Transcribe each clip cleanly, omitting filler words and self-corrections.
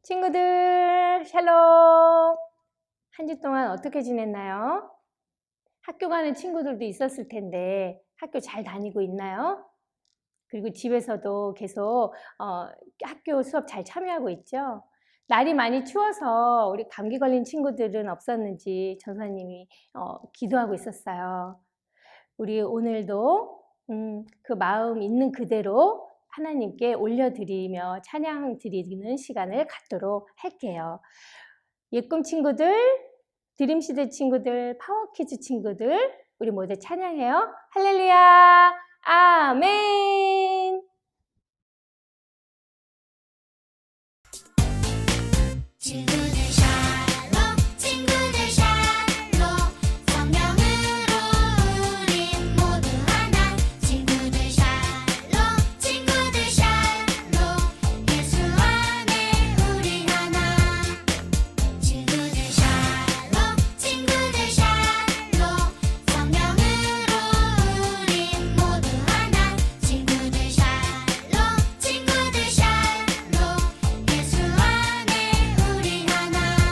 친구들 샬롬. 한 주 동안 어떻게 지냈나요? 학교 가는 친구들도 있었을 텐데 학교 잘 다니고 있나요? 그리고 집에서도 계속 학교 수업 잘 참여하고 있죠? 날이 많이 추워서 우리 감기 걸린 친구들은 없었는지 전사님이 기도하고 있었어요. 우리 오늘도 그 마음 있는 그대로 하나님께 올려드리며 찬양 드리는 시간을 갖도록 할게요. 예꿈 친구들, 드림시대 친구들, 파워키즈 친구들, 우리 모두 찬양해요. 할렐루야, 아멘. 친구들 샬롬 친구들 샬롬 성령으로 우린 모두 하나 친구들 샬롬 친구들 샬롬 예수 안에 우리 하나 친구들 샬롬 친구들 샬롬 성령으로 우린 모두 하나 친구들 샬롬 친구들 샬롬 예수 안에 우리 하나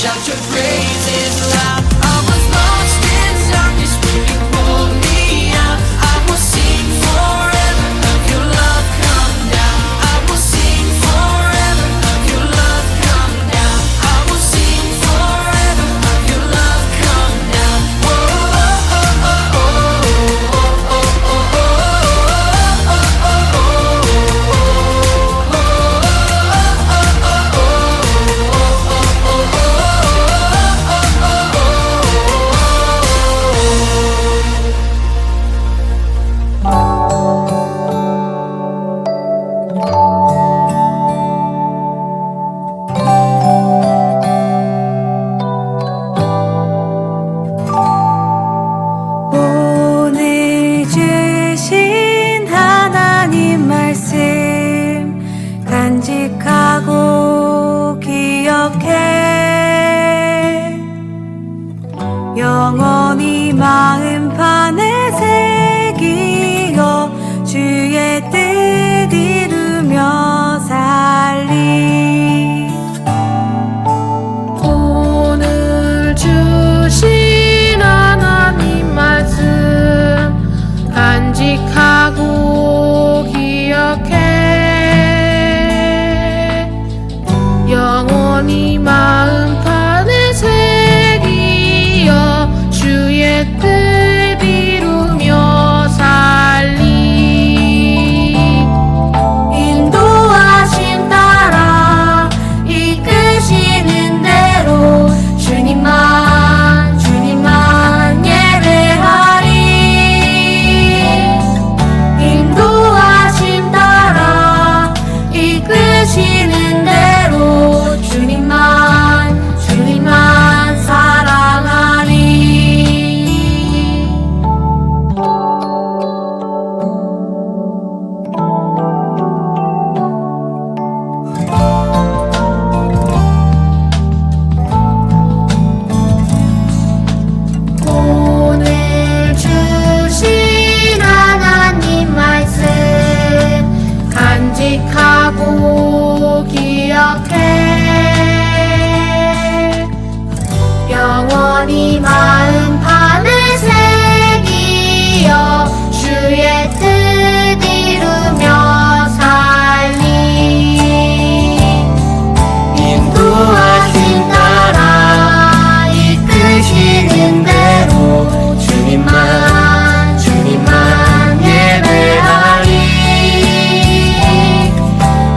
shout your praises loud. I was lost in darkness when you pulled me out. I will sing forever of your love come down. I will sing forever of your love come down. I will sing forever of your love come down. Whoa, oh, oh, oh, oh, oh, oh, oh, oh, 오늘 주신 하나님 말씀 간직하고 기억해 영원히 마음판에 새기어 주의 뜻 이루며 살리 오늘 주신 하나님 말씀 간직하고 기억해 영원히 마음판에 새기어 주의 뜻 이루며 살리 인도하심 따라 이끄시는 대로 주님만 예배하리 인도하심 따라 이끄시는 대로 주님만 사랑하리 오늘 주신 하나님 말씀 간직하고 기억해 영원히 마음판에 새기어 주의 뜻 이루며 살리 인도하심 따라 이끄시는 대로 주님만 예배하리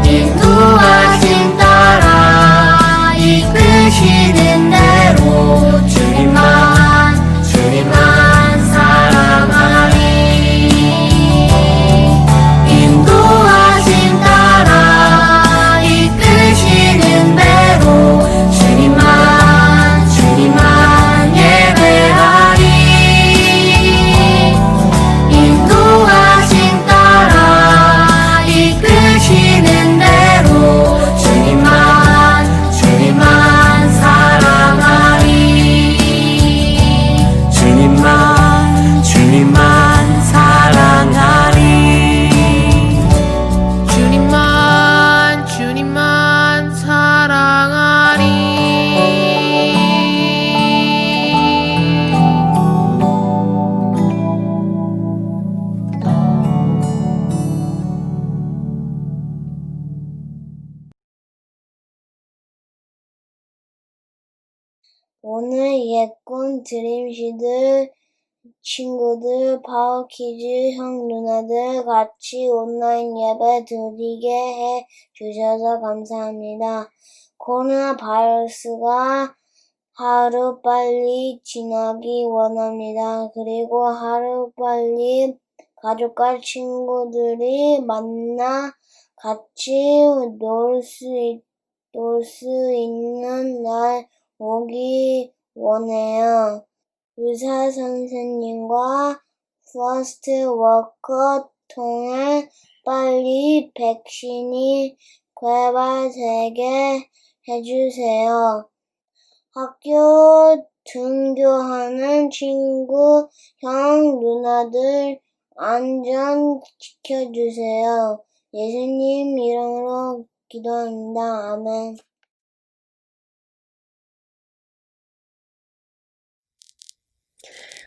인도하심 따라 이끄시는 대로 주님만 사랑하리 인도하심 따라 이끄시는 대로 주님만 예배하리 인도하심 따라 이끄시는 대로 주님만 사랑하리 주님만 사랑하리 주님만 사랑하리 오늘 예꿈 드림시들 친구들, 파워키즈 형 누나들 같이 온라인 예배 드리게 해 주셔서 감사합니다. 코로나 바이러스가 하루빨리 지나기 원합니다. 그리고 하루빨리 가족과 친구들이 만나 같이 놀 수 있는 날 오기 원해요. 의사 선생님과 퍼스트 워커 통해 빨리 백신이 개발되게 해주세요. 학교 등교하는 친구, 형, 누나들 안전 지켜주세요. 예수님 이름으로 기도합니다. 아멘.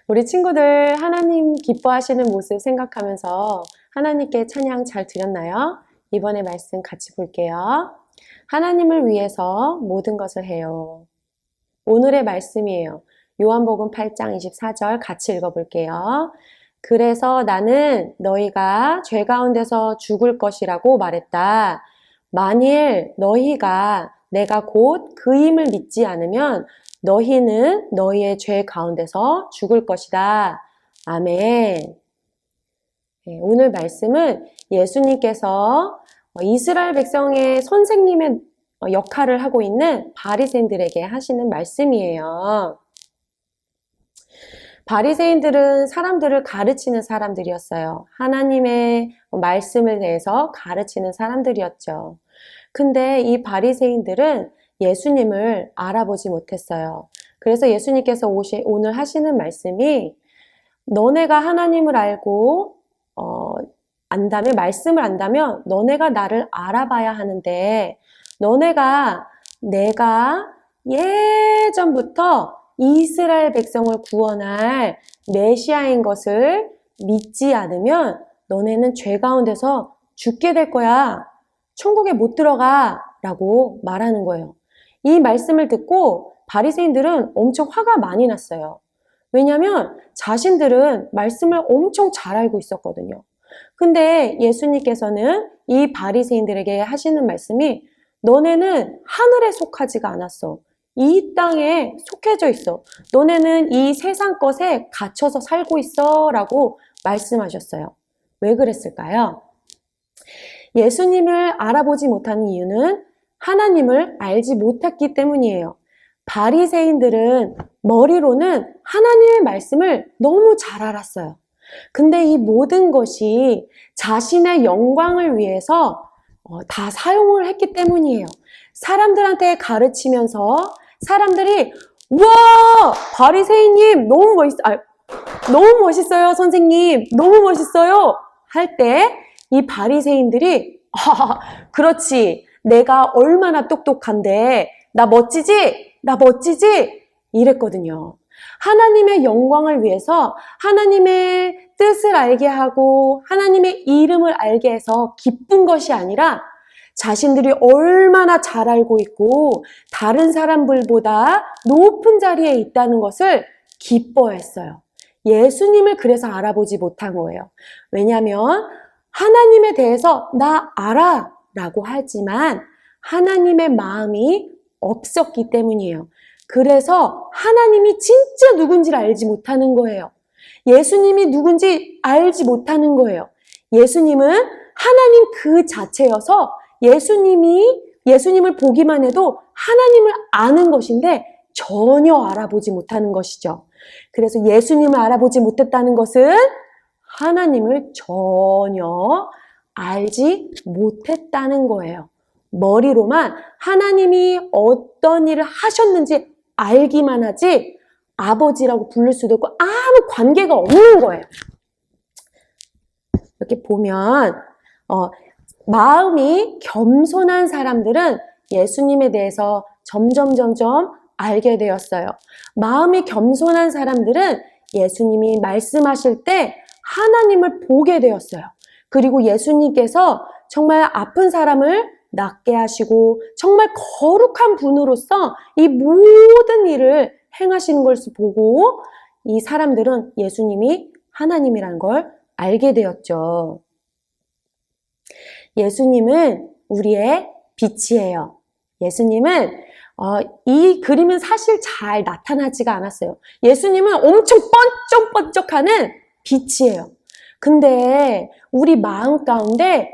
우리 친구들 하나님 기뻐하시는 모습 생각하면서 하나님께 찬양 잘 드렸나요? 이번에 말씀 같이 볼게요. 하나님을 위해서 모든 것을 해요. 오늘의 말씀이에요. 요한복음 8장 24절 같이 읽어볼게요. 그래서 나는 너희가 죄 가운데서 죽을 것이라고 말했다. 만일 너희가 내가 곧 그임을 믿지 않으면 너희는 너희의 죄 가운데서 죽을 것이다. 아멘. 네, 오늘 말씀은 예수님께서 이스라엘 백성의 선생님의 역할을 하고 있는 바리새인들에게 하시는 말씀이에요. 바리새인들은 사람들을 가르치는 사람들이었어요. 하나님의 말씀을 대해서 가르치는 사람들이었죠. 근데 이 바리새인들은 예수님을 알아보지 못했어요. 그래서 예수님께서 오늘 하시는 말씀이 너네가 하나님을 알고 안다면, 말씀을 안다면 너네가 나를 알아봐야 하는데 내가 예전부터 이스라엘 백성을 구원할 메시아인 것을 믿지 않으면 너네는 죄 가운데서 죽게 될 거야. 천국에 못 들어가 라고 말하는 거예요. 이 말씀을 듣고 바리새인들은 엄청 화가 많이 났어요. 왜냐하면 자신들은 말씀을 엄청 잘 알고 있었거든요. 근데 예수님께서는 이 바리새인들에게 하시는 말씀이 너네는 하늘에 속하지가 않았어. 이 땅에 속해져 있어. 너네는 이 세상 것에 갇혀서 살고 있어 라고 말씀하셨어요. 왜 그랬을까요? 예수님을 알아보지 못하는 이유는 하나님을 알지 못했기 때문이에요. 바리새인들은 머리로는 하나님의 말씀을 너무 잘 알았어요. 근데 이 모든 것이 자신의 영광을 위해서 다 사용을 했기 때문이에요. 사람들한테 가르치면서 사람들이 우와 바리새인님 너무 멋있어요 선생님 너무 멋있어요 할 때 이 바리새인들이 그렇지 내가 얼마나 똑똑한데 나 멋지지 이랬거든요. 하나님의 영광을 위해서 하나님의 뜻을 알게 하고 하나님의 이름을 알게 해서 기쁜 것이 아니라 자신들이 얼마나 잘 알고 있고 다른 사람들보다 높은 자리에 있다는 것을 기뻐했어요. 예수님을 그래서 알아보지 못한 거예요. 왜냐하면 하나님에 대해서 나 알아 라고 하지만 하나님의 마음이 없었기 때문이에요. 그래서 하나님이 진짜 누군지를 알지 못하는 거예요. 예수님이 누군지 알지 못하는 거예요. 예수님은 하나님 그 자체여서 예수님을 보기만 해도 하나님을 아는 것인데 전혀 알아보지 못하는 것이죠. 그래서 예수님을 알아보지 못했다는 것은 하나님을 전혀 알지 못했다는 거예요. 머리로만 하나님이 어떤 일을 하셨는지 알기만 하지 아버지라고 부를 수도 없고 아무 관계가 없는 거예요. 이렇게 보면 마음이 겸손한 사람들은 예수님에 대해서 점점 알게 되었어요. 마음이 겸손한 사람들은 예수님이 말씀하실 때 하나님을 보게 되었어요. 그리고 예수님께서 정말 아픈 사람을 낫게 하시고 정말 거룩한 분으로서 이 모든 일을 행하시는 것을 보고 이 사람들은 예수님이 하나님이라는 걸 알게 되었죠. 예수님은 우리의 빛이에요. 예수님은 이 그림은 사실 잘 나타나지가 않았어요. 예수님은 엄청 번쩍번쩍하는 빛이에요. 근데 우리 마음 가운데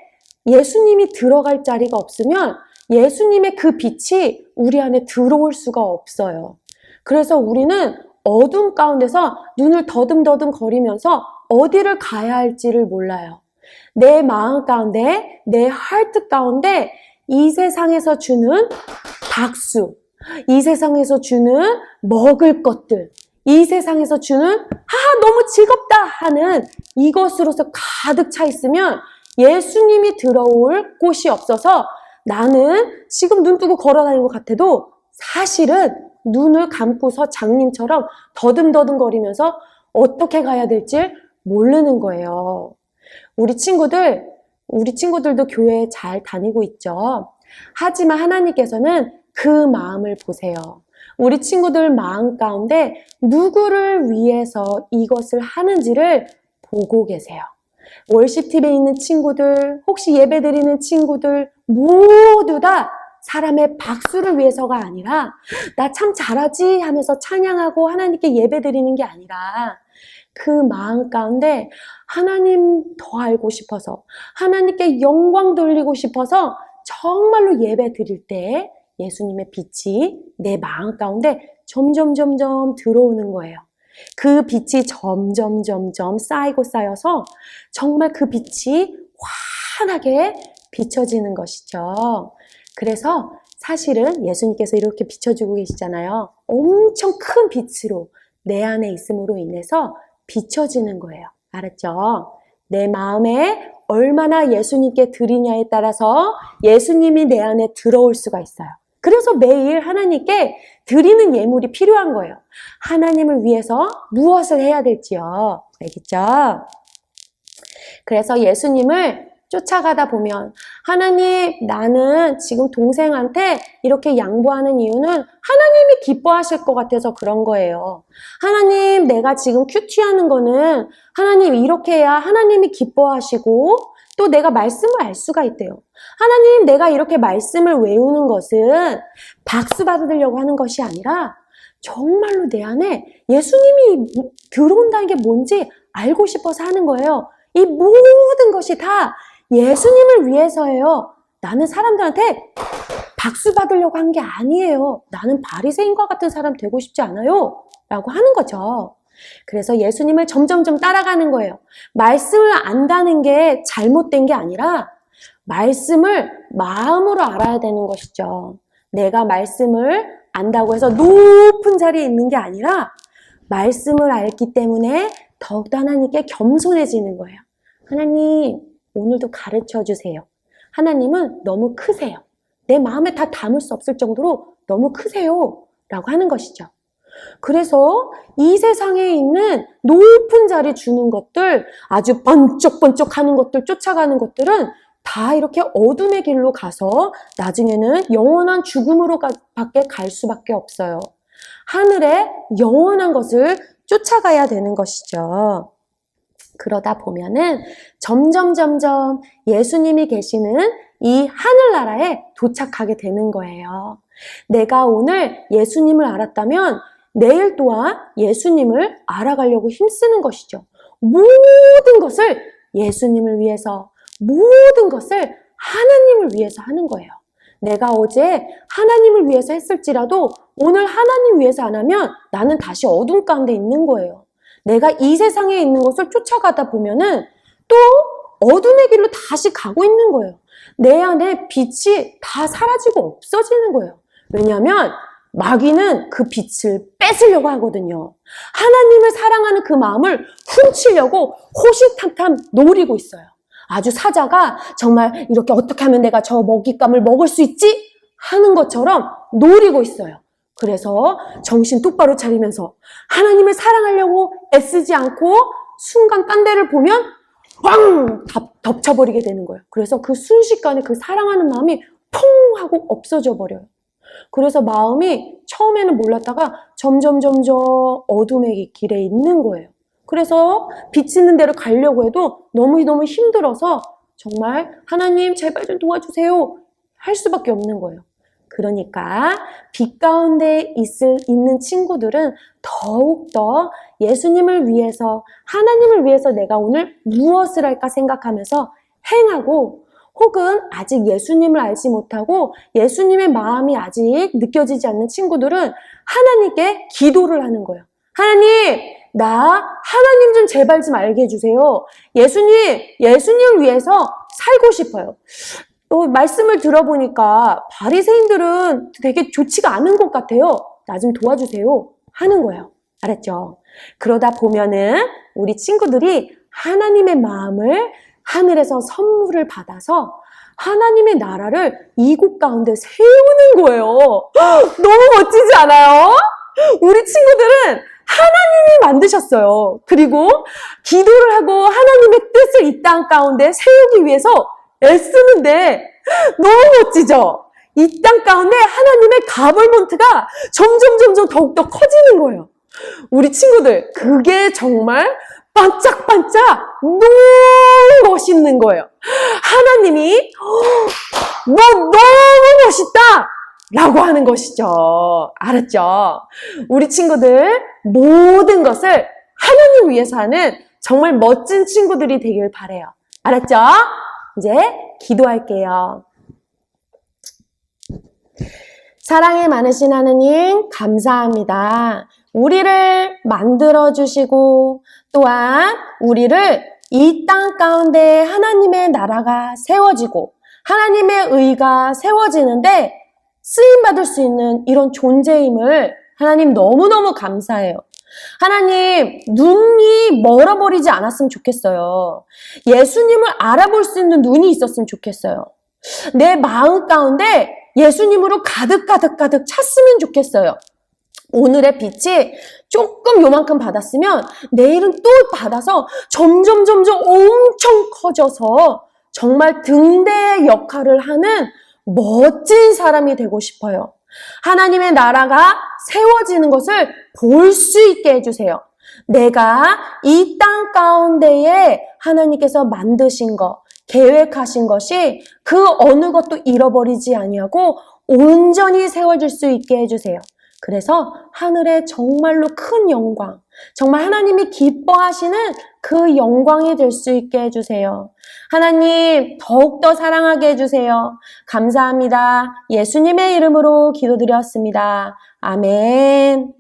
예수님이 들어갈 자리가 없으면 예수님의 그 빛이 우리 안에 들어올 수가 없어요. 그래서 우리는 어둠 가운데서 눈을 더듬더듬 거리면서 어디를 가야 할지를 몰라요. 내 마음 가운데, 내 하트 가운데 이 세상에서 주는 박수, 이 세상에서 주는 먹을 것들, 이 세상에서 주는 너무 즐겁다 하는 이것으로서 가득 차 있으면 예수님이 들어올 곳이 없어서 나는 지금 눈 뜨고 걸어다니는 것 같아도 사실은 눈을 감고서 장님처럼 더듬더듬 거리면서 어떻게 가야 될지 모르는 거예요. 우리 친구들도 교회에 잘 다니고 있죠. 하지만 하나님께서는 그 마음을 보세요. 우리 친구들 마음 가운데 누구를 위해서 이것을 하는지를 보고 계세요. 월십팀에 있는 친구들, 혹시 예배드리는 친구들 모두 다 사람의 박수를 위해서가 아니라 나 참 잘하지 하면서 찬양하고 하나님께 예배드리는 게 아니라 그 마음 가운데 하나님 더 알고 싶어서 하나님께 영광 돌리고 싶어서 정말로 예배 드릴 때 예수님의 빛이 내 마음 가운데 점점 들어오는 거예요. 그 빛이 점점 쌓여서 정말 그 빛이 환하게 비춰지는 것이죠. 그래서 사실은 예수님께서 이렇게 비춰주고 계시잖아요. 엄청 큰 빛으로 내 안에 있음으로 인해서 비춰지는 거예요. 알았죠? 내 마음에 얼마나 예수님께 드리냐에 따라서 예수님이 내 안에 들어올 수가 있어요. 그래서 매일 하나님께 드리는 예물이 필요한 거예요. 하나님을 위해서 무엇을 해야 될지요. 알겠죠? 그래서 예수님을 쫓아가다 보면 하나님, 나는 지금 동생한테 이렇게 양보하는 이유는 하나님이 기뻐하실 것 같아서 그런 거예요. 하나님, 내가 지금 큐티하는 거는 하나님 이렇게 해야 하나님이 기뻐하시고 또 내가 말씀을 알 수가 있대요. 하나님, 내가 이렇게 말씀을 외우는 것은 박수 받으려고 하는 것이 아니라 정말로 내 안에 예수님이 들어온다는 게 뭔지 알고 싶어서 하는 거예요. 이 모든 것이 다 예수님을 위해서예요. 나는 사람들한테 박수 받으려고 한 게 아니에요. 나는 바리새인과 같은 사람 되고 싶지 않아요. 라고 하는 거죠. 그래서 예수님을 점점 따라가는 거예요. 말씀을 안다는 게 잘못된 게 아니라 말씀을 마음으로 알아야 되는 것이죠. 내가 말씀을 안다고 해서 높은 자리에 있는 게 아니라 말씀을 알기 때문에 더욱더 하나님께 겸손해지는 거예요. 하나님, 오늘도 가르쳐 주세요. 하나님은 너무 크세요. 내 마음에 다 담을 수 없을 정도로 너무 크세요. 라고 하는 것이죠. 그래서 이 세상에 있는 높은 자리 주는 것들, 아주 번쩍번쩍 하는 것들, 쫓아가는 것들은 다 이렇게 어둠의 길로 가서 나중에는 영원한 죽음으로 밖에 갈 수밖에 없어요. 하늘의 영원한 것을 쫓아가야 되는 것이죠. 그러다 보면은 점점 예수님이 계시는 이 하늘나라에 도착하게 되는 거예요. 내가 오늘 예수님을 알았다면 내일 또한 예수님을 알아가려고 힘쓰는 것이죠. 모든 것을 예수님을 위해서, 모든 것을 하나님을 위해서 하는 거예요. 내가 어제 하나님을 위해서 했을지라도 오늘 하나님 위해서 안 하면 나는 다시 어둠 가운데 있는 거예요. 내가 이 세상에 있는 것을 쫓아가다 보면은 또 어둠의 길로 다시 가고 있는 거예요. 내 안에 빛이 다 사라지고 없어지는 거예요. 왜냐하면 마귀는 그 빛을 뺏으려고 하거든요. 하나님을 사랑하는 그 마음을 훔치려고 호시탐탐 노리고 있어요. 아주 사자가 정말 이렇게 어떻게 하면 내가 저 먹잇감을 먹을 수 있지? 하는 것처럼 노리고 있어요. 그래서 정신 똑바로 차리면서 하나님을 사랑하려고 애쓰지 않고 순간 딴 데를 보면 왕! 덮쳐버리게 되는 거예요. 그래서 그 순식간에 그 사랑하는 마음이 퐁! 하고 없어져 버려요. 그래서 마음이 처음에는 몰랐다가 점점 어둠의 길에 있는 거예요. 그래서 빛 있는 데로 가려고 해도 너무 힘들어서 정말 하나님 제발 좀 도와주세요 할 수밖에 없는 거예요. 그러니까 빛 가운데 있는 친구들은 더욱더 예수님을 위해서, 하나님을 위해서 내가 오늘 무엇을 할까 생각하면서 행하고, 혹은 아직 예수님을 알지 못하고 예수님의 마음이 아직 느껴지지 않는 친구들은 하나님께 기도를 하는 거예요. 하나님, 나 하나님 좀 제발 좀 알게 해주세요. 예수님을 위해서 살고 싶어요. 또 말씀을 들어보니까 바리새인들은 되게 좋지가 않은 것 같아요. 나 좀 도와주세요 하는 거예요. 알았죠? 그러다 보면은 우리 친구들이 하나님의 마음을 하늘에서 선물을 받아서 하나님의 나라를 이곳 가운데 세우는 거예요. 너무 멋지지 않아요? 우리 친구들은 하나님이 만드셨어요. 그리고 기도를 하고 하나님의 뜻을 이 땅 가운데 세우기 위해서 애쓰는데 너무 멋지죠? 이 땅 가운데 하나님의 가벌몬트가 점점 더욱더 커지는 거예요. 우리 친구들, 그게 정말 반짝반짝 너무 멋있는 거예요. 하나님이 너 너무 멋있다! 라고 하는 것이죠. 알았죠? 우리 친구들 모든 것을 하나님 위해서 하는 정말 멋진 친구들이 되길 바라요. 알았죠? 이제 기도할게요. 사랑이 많으신 하나님 감사합니다. 우리를 만들어주시고 또한 우리를 이 땅 가운데 하나님의 나라가 세워지고 하나님의 의가 세워지는데 쓰임받을 수 있는 이런 존재임을 하나님 너무너무 감사해요. 하나님, 눈이 멀어버리지 않았으면 좋겠어요. 예수님을 알아볼 수 있는 눈이 있었으면 좋겠어요. 내 마음 가운데 예수님으로 가득 찼으면 좋겠어요. 오늘의 빛이 조금 요만큼 받았으면 내일은 또 받아서 점점 엄청 커져서 정말 등대의 역할을 하는 멋진 사람이 되고 싶어요. 하나님의 나라가 세워지는 것을 볼 수 있게 해주세요. 내가 이 땅 가운데에 하나님께서 만드신 것, 계획하신 것이 그 어느 것도 잃어버리지 아니하고 온전히 세워질 수 있게 해주세요. 그래서 하늘의 정말로 큰 영광, 정말 하나님이 기뻐하시는 그 영광이 될 수 있게 해주세요. 하나님 더욱더 사랑하게 해주세요. 감사합니다. 예수님의 이름으로 기도드렸습니다. 아멘.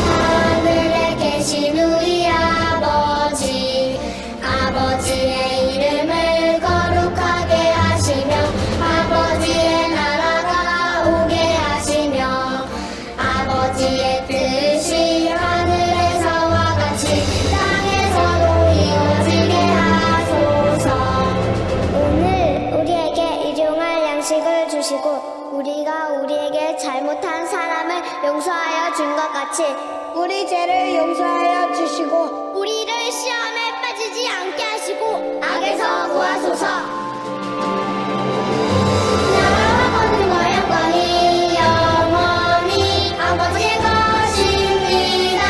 하늘에 계신 우리 아버지, 아버지의 이름을 거룩하게 하시며 아버지의 나라가 오게 하시며 아버지의 뜻이 하늘에서와 같이 땅에서도 이루어지게 하소서. 오늘 우리에게 일용할 양식을 주시고 우리가 우리에게 잘못한 사람을 용서하여 준 것 같이 우리 죄를 용서하여 주시고 우리를 시험에 빠지지 않게 하시고 악에서 구하소서. 나라와 권능과 영광이 영원히 아버지의 것입니다.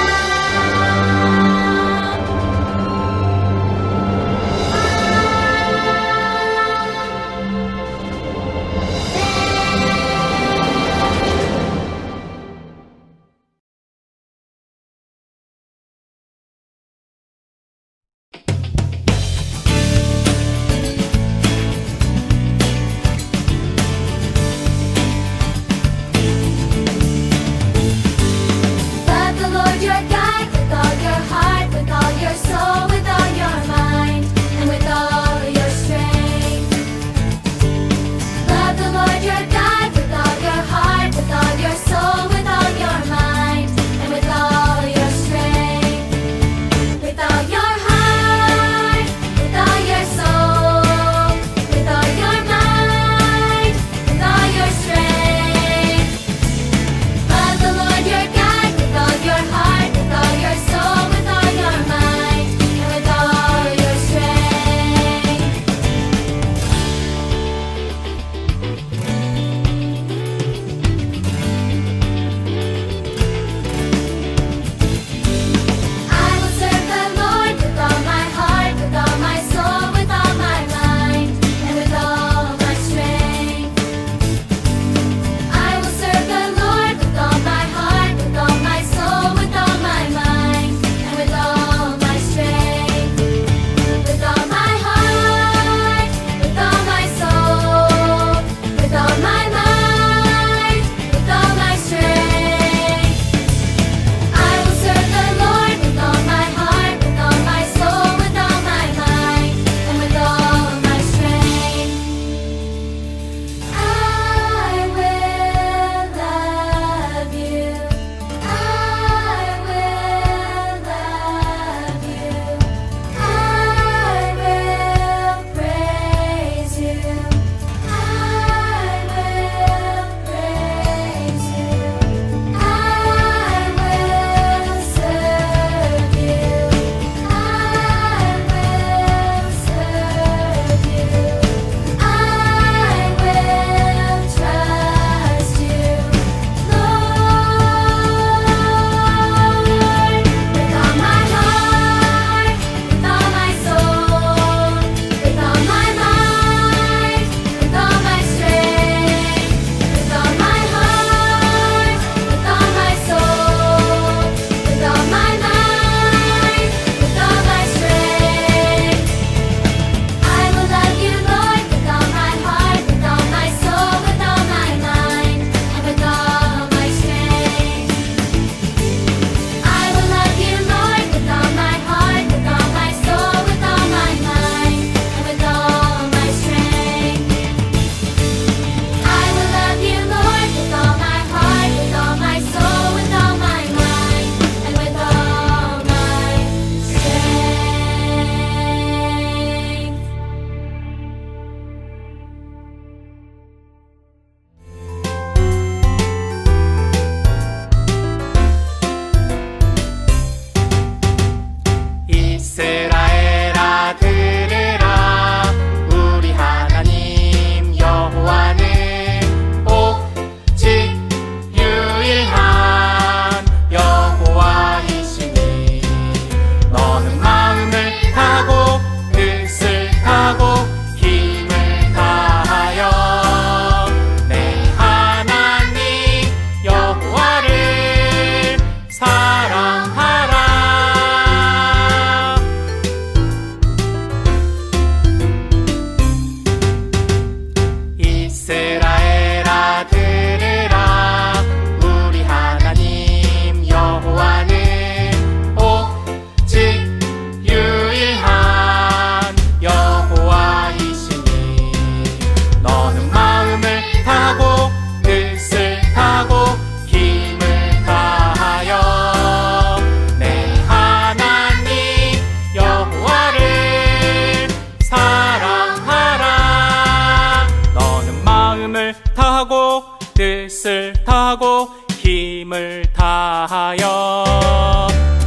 마음을 다하고 뜻을 다하고 힘을 다하여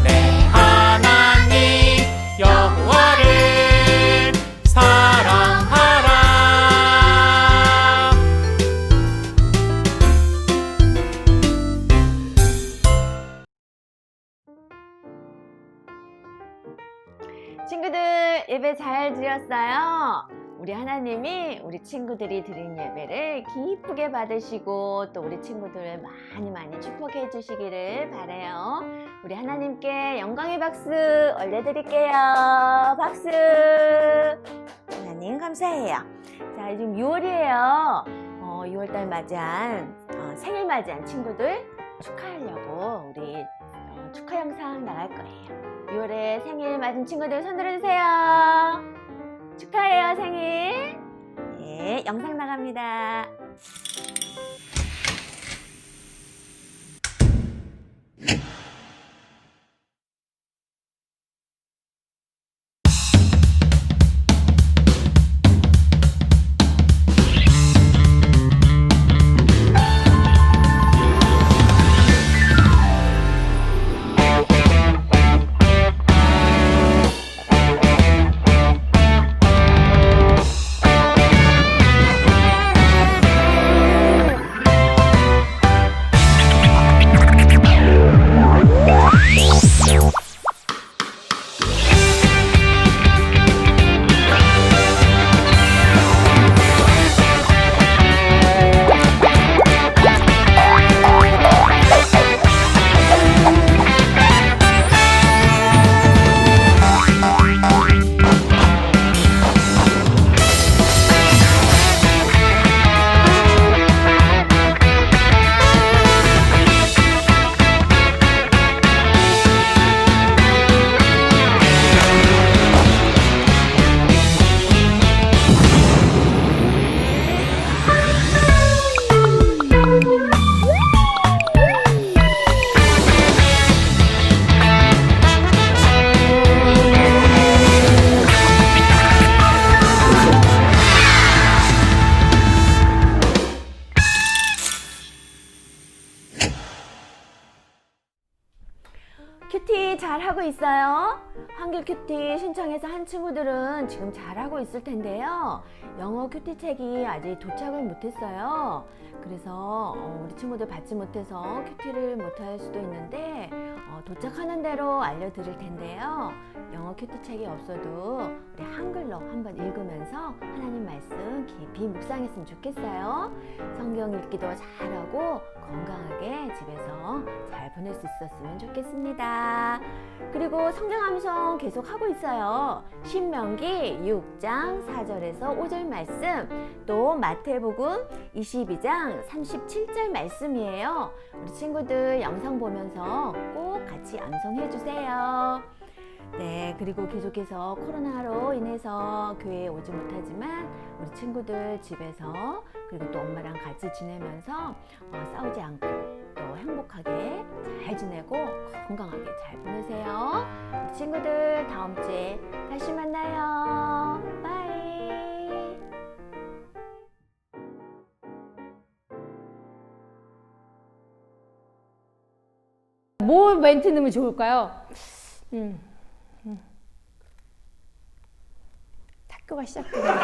내 하나님 여호와를 사랑하라. 친구들 예배 잘 드렸어요? 우리 하나님이 우리 친구들이 드린 예배를 기쁘게 받으시고 또 우리 친구들을 많이 축복해 주시기를 바라요. 우리 하나님께 영광의 박수 올려드릴게요. 박수. 하나님 감사해요. 자, 지금 6월이에요. 6월달 맞이한 생일 맞이한 친구들 축하하려고 우리 축하 영상 나갈 거예요. 6월에 생일 맞은 친구들 손 들어주세요. 축하해요, 생일. 네, 영상 나갑니다. 큐티 잘하고 있어요? 한글 큐티 신청해서 한 친구들은 지금 잘하고 있을 텐데요. 영어 큐티 책이 아직 도착을 못했어요. 그래서 우리 친구들 받지 못해서 큐티를 못할 수도 있는데 도착하는 대로 알려드릴 텐데요. 영어 큐티 책이 없어도 우리 한글로 한번 읽으면서 하나님 말씀 깊이 묵상했으면 좋겠어요. 성경 읽기도 잘하고 건강하게 집에서 잘 보낼 수 있었으면 좋겠습니다. 그리고 성경 암송 계속 하고 있어요. 신명기 6장 4절에서 5절 말씀, 또 마태복음 22장 37절 말씀이에요. 우리 친구들 영상 보면서 꼭 같이 암송해 주세요. 네, 그리고 계속해서 코로나로 인해서 교회에 오지 못하지만 우리 친구들 집에서 그리고 또 엄마랑 같이 지내면서 싸우지 않고 또 행복하게 잘 지내고 건강하게 잘 보내세요. 우리 친구들 다음 주에 다시 만나요. 바이. 뭐 멘트 넣으면 좋을까요? 학교가 시작되네요.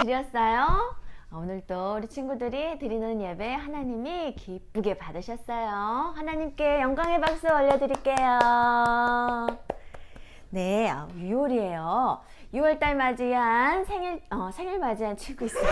드렸어요? 오늘도 우리 친구들이 드리는 예배 하나님이 기쁘게 받으셨어요. 하나님께 영광의 박수 올려드릴게요. 네, 6월이에요. 6월달 맞이한 생일 맞이한 친구 있어요.